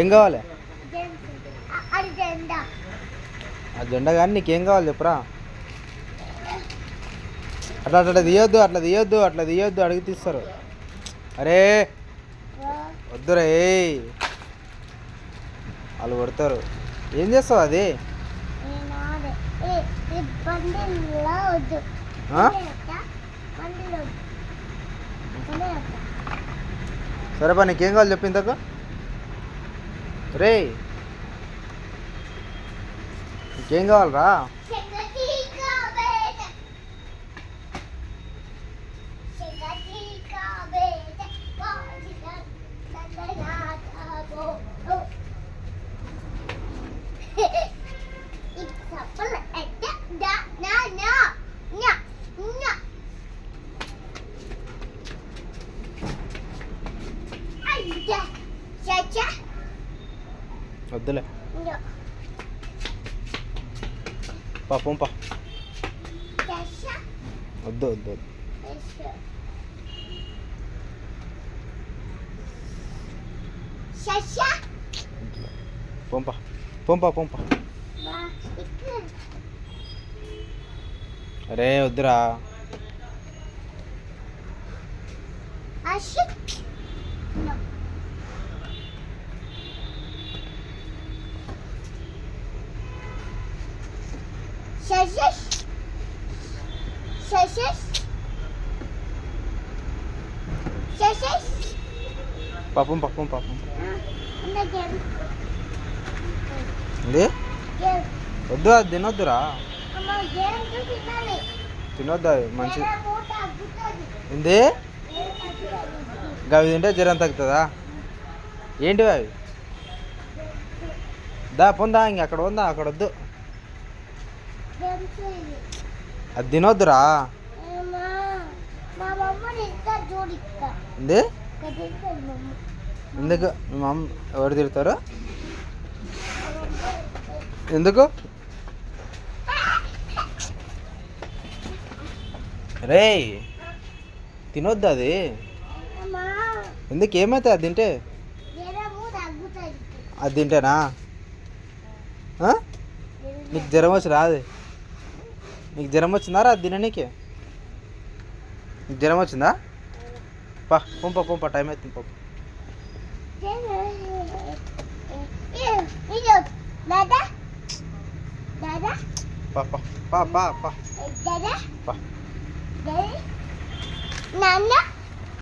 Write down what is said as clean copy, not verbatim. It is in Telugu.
ఏం కావాలి? ఆ జెండా కానీ నీకేం కావాలి చెప్పురా. అట్లా అట్లా తీయొద్దు, అట్లా తీయొద్దు, అట్లా తీయొద్దు, అడిగి తీస్తారు. అరే వద్దురా, వాళ్ళు కొడతారు. ఏం చేస్తావు అది? సరే పా, నీకేం కావాలి చెప్పు ఇంతకు. రే నీకేం కావాలరా? వద్దులే పాపంపా, వద్దు వద్దు వద్దు. పంపా పంపా పంపా. అరే వద్దురా. పాపం పాపం పాపం. ఇది వద్దు, అది తినొద్దురా. తినొద్దు, అది మంచిది. ఏంది అవి తింటే జ్వరం తగ్గుతుందా? ఏంటివి అవి? దా పొందా, ఇంక అక్కడ ఉందా, అక్కడ వద్దు. అది తినొద్దురా. ఏంది? ఎందుకు మీ మమ్మ ఎవరు తిడతారు? ఎందుకు? రే తినొద్దు అది. ఎందుకు? ఏమవుతుంది అది తింటే? అది తింటేనా? నీకు జ్వరం వచ్చి రాదు? నీకు జ్వరం వచ్చిందా రా అది తిననీకి? నీకు జ్వరం వచ్చిందా? పా పంప పంప, టైం అవుతుంది పంప. పా పా పా పా పా. నాన్న